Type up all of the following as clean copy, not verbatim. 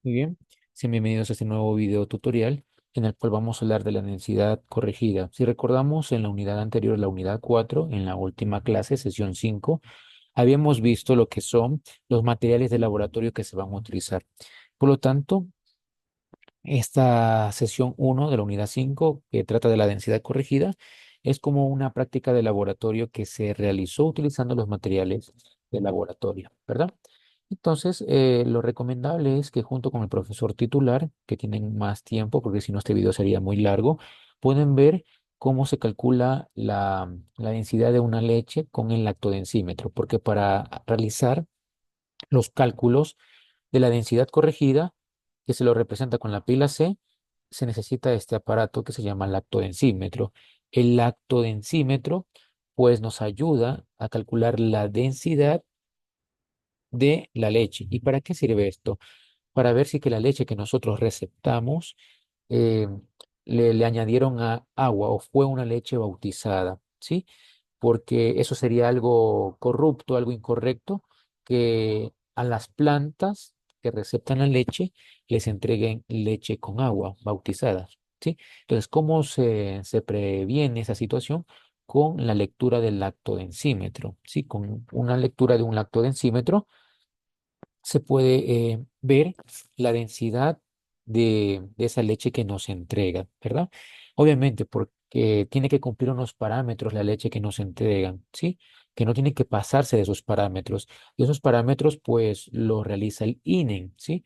Muy bien, sean bienvenidos a este nuevo video tutorial en el cual vamos a hablar de la densidad corregida. Si recordamos en la unidad anterior, la unidad 4, en la última clase, sesión 5, habíamos visto lo que son los materiales de laboratorio que se van a utilizar. Por lo tanto, esta sesión 1 de la unidad 5, que trata de la densidad corregida, es como una práctica de laboratorio que se realizó utilizando los materiales de laboratorio, ¿verdad? Entonces, lo recomendable es que junto con el profesor titular, que tienen más tiempo, porque si no este video sería muy largo, pueden ver cómo se calcula la densidad de una leche con el lactodensímetro, porque para realizar los cálculos de la densidad corregida, que se lo representa con la pila C, se necesita este aparato que se llama lactodensímetro. El lactodensímetro, pues, nos ayuda a calcular la densidad de la leche. ¿Y para qué sirve esto? Para ver si que la leche que nosotros receptamos eh, le añadieron agua o fue una leche bautizada, ¿sí? Porque eso sería algo corrupto, algo incorrecto, que a las plantas que receptan la leche les entreguen leche con agua bautizada, ¿sí? Entonces, ¿cómo se previene esa situación? Con la lectura del lactodensímetro, ¿sí? Con una lectura de un lactodensímetro se puede ver la densidad de esa leche que nos entrega, ¿verdad? Obviamente, porque tiene que cumplir unos parámetros la leche que nos entregan, ¿sí? Que no tiene que pasarse de esos parámetros. Y esos parámetros, pues, lo realiza el INEN, ¿sí?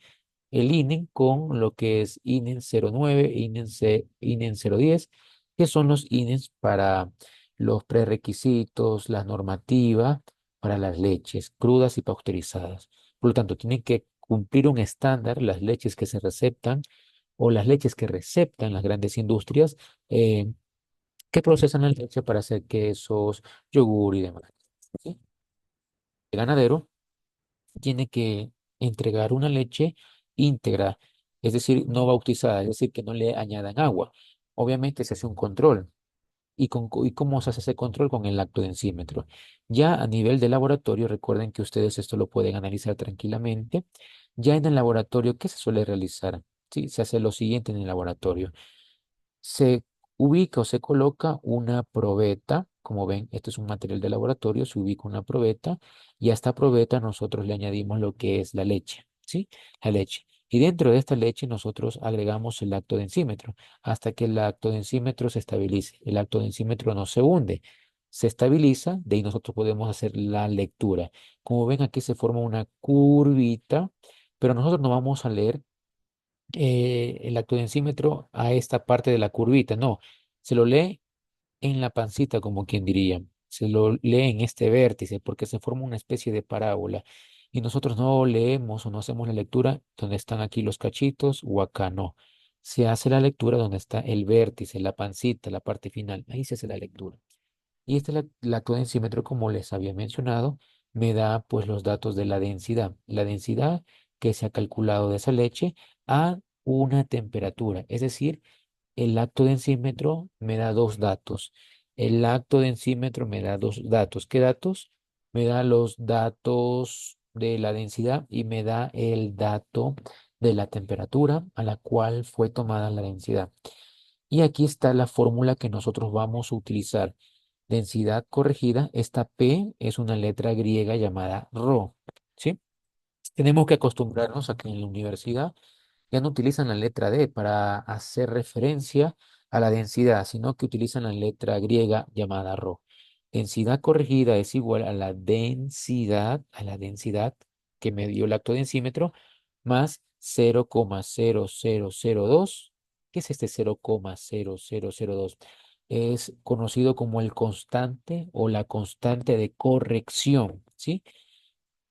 El INEN con lo que es INEN 09, INEN 010, que son los INENs para los prerequisitos, la normativa para las leches crudas y pasteurizadas. Por lo tanto, tienen que cumplir un estándar las leches que se receptan o las leches que receptan las grandes industrias que procesan la leche para hacer quesos, yogur y demás, ¿sí? El ganadero tiene que entregar una leche íntegra, es decir, no bautizada, es decir, que no le añadan agua. Obviamente se hace un control. ¿Y cómo se hace ese control? Con el lactodensímetro. Ya a nivel de laboratorio, recuerden que ustedes esto lo pueden analizar tranquilamente. Ya en el laboratorio, ¿qué se suele realizar? Sí, se hace lo siguiente en el laboratorio. Se ubica o se coloca una probeta. Como ven, esto es un material de laboratorio, se ubica una probeta y a esta probeta nosotros le añadimos lo que es la leche, ¿sí? La leche. Y dentro de esta leche nosotros agregamos el lactodensímetro hasta que el lactodensímetro se estabilice. El lactodensímetro no se hunde, se estabiliza, de ahí nosotros podemos hacer la lectura. Como ven, aquí se forma una curvita, pero nosotros no vamos a leer el lactodensímetro a esta parte de la curvita, no, se lo lee en la pancita, como quien diría, se lo lee en este vértice, porque se forma una especie de parábola. Y nosotros no leemos o no hacemos la lectura donde están aquí los cachitos o acá no. Se hace la lectura donde está el vértice, la pancita, la parte final. Ahí se hace la lectura. Y este lactodensímetro, como les había mencionado, me da pues los datos de la densidad que se ha calculado de esa leche a una temperatura. Es decir, el lactodensímetro me da dos datos. El lactodensímetro me da dos datos. ¿Qué datos? Me da los datos de la densidad y me da el dato de la temperatura a la cual fue tomada la densidad. Y aquí está la fórmula que nosotros vamos a utilizar. Densidad corregida, esta P es una letra griega llamada Rho, ¿sí? Tenemos que acostumbrarnos a que en la universidad ya no utilizan la letra D para hacer referencia a la densidad, sino que utilizan la letra griega llamada Rho. Densidad corregida es igual a la densidad que me dio el lactodensímetro, más 0,0002. ¿Qué es este 0,0002? Es conocido como el constante o la constante de corrección, ¿sí?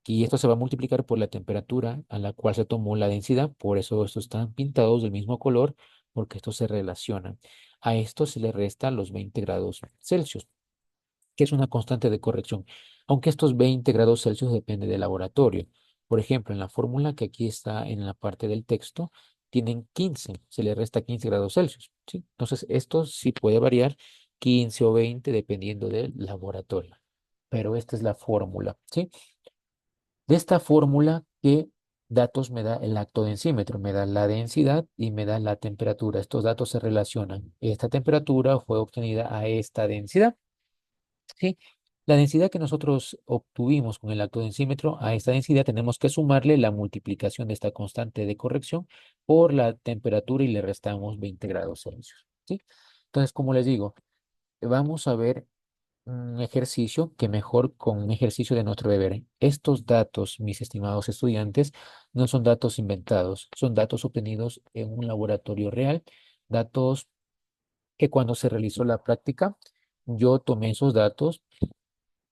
Y esto se va a multiplicar por la temperatura a la cual se tomó la densidad, por eso estos están pintados del mismo color, porque estos se relacionan. A esto se le resta los 20 grados Celsius, que es una constante de corrección, aunque estos 20 grados Celsius depende del laboratorio. Por ejemplo, en la fórmula que aquí está en la parte del texto, tienen 15, se le resta 15 grados Celsius, ¿sí? Entonces, esto sí puede variar 15 o 20 dependiendo del laboratorio, pero esta es la fórmula, ¿sí? De esta fórmula, ¿qué? datos me da el lactodensímetro, me da la densidad y me da la temperatura. Estos datos se relacionan. Esta temperatura fue obtenida a esta densidad. ¿Sí? La densidad que nosotros obtuvimos con el lactodensímetro, a esta densidad tenemos que sumarle la multiplicación de esta constante de corrección por la temperatura y le restamos 20 grados Celsius. ¿Sí? Entonces, como les digo, vamos a ver un ejercicio que mejor con un ejercicio de nuestro deber. Estos datos, mis estimados estudiantes, no son datos inventados, son datos obtenidos en un laboratorio real, datos que cuando se realizó la práctica, yo tomé esos datos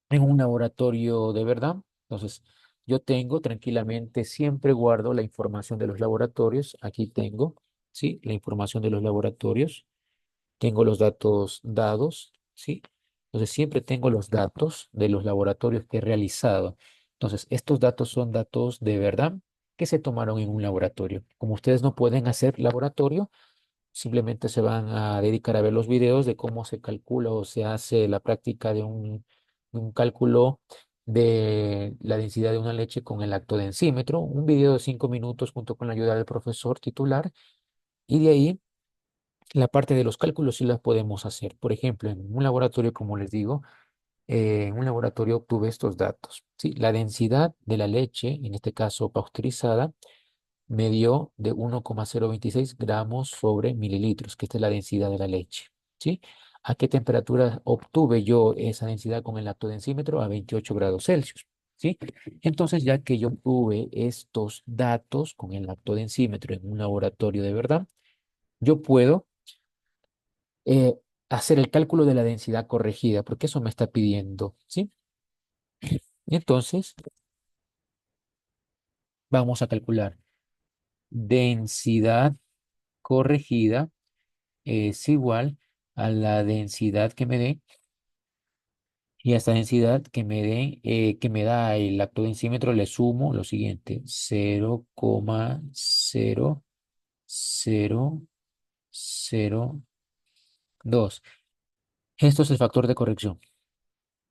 en un laboratorio de verdad. Entonces, yo tengo tranquilamente, siempre guardo la información de los laboratorios. Aquí tengo, ¿sí? La información de los laboratorios. Tengo los datos dados, ¿sí? Entonces, siempre tengo los datos de los laboratorios que he realizado. Entonces, estos datos son datos de verdad que se tomaron en un laboratorio. Como ustedes no pueden hacer laboratorio, simplemente se van a dedicar a ver los videos de cómo se calcula o se hace la práctica de un cálculo de la densidad de una leche con el lactodensímetro, un video de 5 minutos junto con la ayuda del profesor titular, y de ahí la parte de los cálculos sí las podemos hacer. Por ejemplo, en un laboratorio, como les digo, en un laboratorio obtuve estos datos, ¿sí? La densidad de la leche, en este caso pasteurizada, me dio de 1,026 gramos sobre mililitros, que esta es la densidad de la leche, ¿sí? ¿A qué temperatura obtuve yo esa densidad con el lactodensímetro? A 28 grados Celsius, ¿sí? Entonces, ya que yo obtuve estos datos con el lactodensímetro en un laboratorio de verdad, yo puedo eh, hacer el cálculo de la densidad corregida, porque eso me está pidiendo, ¿sí? Y entonces, vamos a calcular densidad corregida es igual a la densidad que me dé y a esta densidad que me dé, que me da el lactodensímetro le sumo lo siguiente, 0,0002. Esto es el factor de corrección.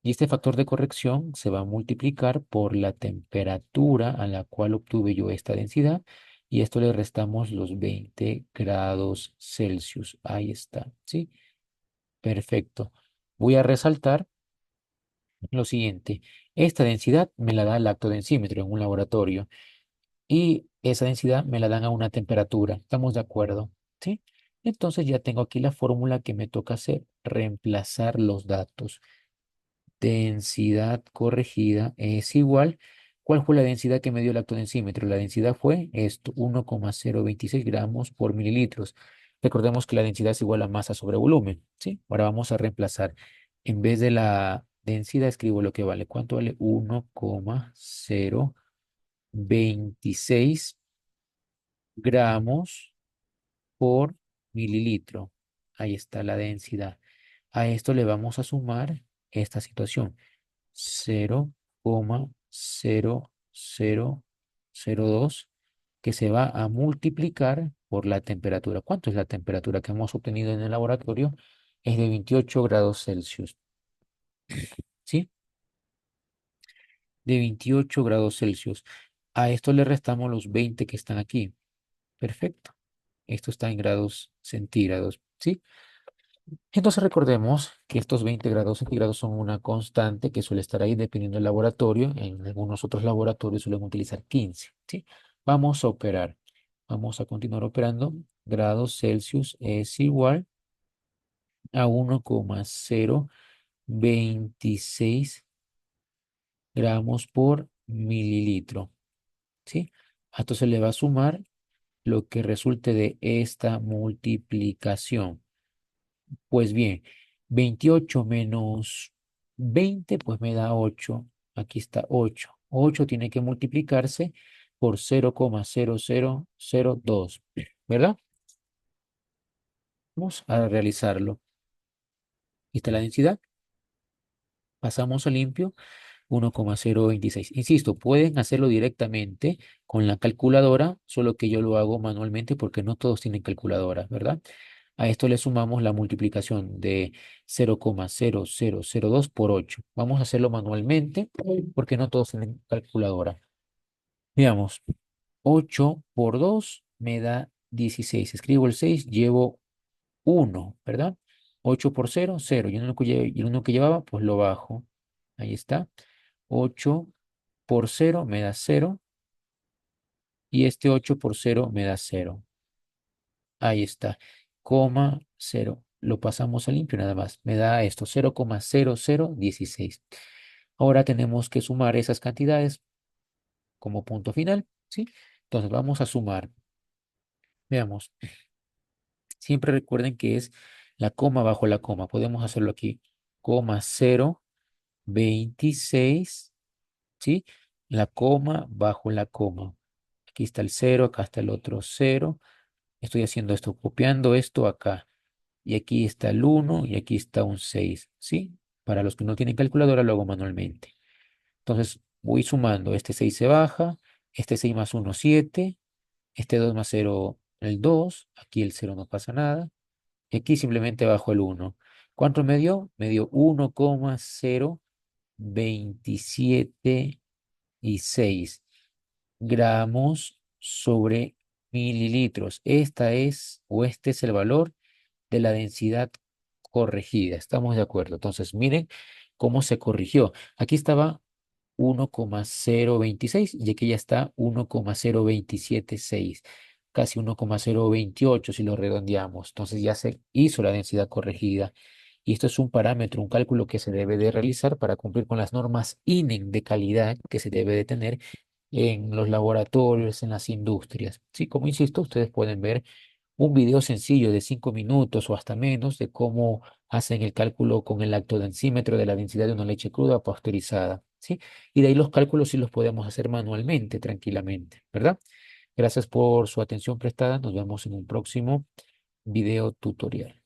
Y este factor de corrección se va a multiplicar por la temperatura a la cual obtuve yo esta densidad y esto le restamos los 20 grados Celsius. Ahí está, ¿sí? Perfecto. Voy a resaltar lo siguiente. Esta densidad me la da el lactodensímetro en un laboratorio y esa densidad me la dan a una temperatura. ¿Estamos de acuerdo? ¿Sí? Entonces ya tengo aquí la fórmula que me toca hacer, reemplazar los datos. Densidad corregida es igual. ¿Cuál fue la densidad que me dio el lactodensímetro? La densidad fue esto, 1,026 gramos por mililitros. Recordemos que la densidad es igual a masa sobre volumen, ¿sí? Ahora vamos a reemplazar. En vez de la densidad, escribo lo que vale. ¿Cuánto vale? 1,026 gramos por mililitro. Ahí está la densidad. A esto le vamos a sumar esta situación. 0,0002 que se va a multiplicar por la temperatura. ¿Cuánto es la temperatura que hemos obtenido en el laboratorio? Es de 28 grados Celsius, ¿sí? De 28 grados Celsius. A esto le restamos los 20 que están aquí. Perfecto. Esto está en grados centígrados, ¿sí? Entonces recordemos que estos 20 grados centígrados son una constante que suele estar ahí dependiendo del laboratorio. En algunos otros laboratorios suelen utilizar 15, ¿sí? Vamos a operar. Vamos a continuar operando. Grados Celsius es igual a 1,026 gramos por mililitro, ¿sí? A esto se le va a sumar lo que resulte de esta multiplicación. Pues bien, 28 menos 20 pues me da 8. Aquí está 8. 8 tiene que multiplicarse por 0,0002, ¿verdad? Vamos a realizarlo. Aquí está la densidad. Pasamos a limpio 1,026. Insisto, pueden hacerlo directamente con la calculadora, solo que yo lo hago manualmente porque no todos tienen calculadora, ¿verdad? A esto le sumamos la multiplicación de 0,0002 por 8. Vamos a hacerlo manualmente porque no todos tienen calculadora. Veamos, 8 por 2 me da 16. Escribo el 6, llevo 1, ¿verdad? 8 por 0, 0. Y el uno que llevaba, pues lo bajo. Ahí está. 8 por 0 me da 0. Y este 8 por 0 me da 0. Ahí está. Coma 0. Lo pasamos a limpio nada más. Me da esto, 0,0016. Ahora tenemos que sumar esas cantidades como punto final, ¿sí? Entonces vamos a sumar. Veamos. Siempre recuerden que es la coma bajo la coma. Podemos hacerlo aquí. Coma 0,26, ¿sí? La coma bajo la coma. Aquí está el 0, acá está el otro 0. Estoy haciendo esto, copiando esto acá. Y aquí está el 1 y aquí está un 6, ¿sí? Para los que no tienen calculadora lo hago manualmente. Entonces voy sumando. Este 6 se baja, este 6 más 1, 7, este 2 más 0, el 2. Aquí el 0 no pasa nada. Y aquí simplemente bajo el 1. ¿Cuánto me dio? Me dio 1,027 y 6 gramos sobre mililitros. Esta es o este es el valor de la densidad corregida. ¿Estamos de acuerdo? Entonces, miren cómo se corrigió. Aquí estaba 1,026 y aquí ya está 1,0276, casi 1,028 si lo redondeamos. Entonces ya se hizo la densidad corregida. Y esto es un parámetro, un cálculo que se debe de realizar para cumplir con las normas INEN de calidad que se debe de tener en los laboratorios, en las industrias. Sí, como insisto, ustedes pueden ver un video sencillo de 5 minutos o hasta menos de cómo hacen el cálculo con el lactodensímetro de la densidad de una leche cruda pasteurizada, ¿sí? Y de ahí los cálculos sí los podemos hacer manualmente, tranquilamente, ¿verdad? Gracias por su atención prestada. Nos vemos en un próximo video tutorial.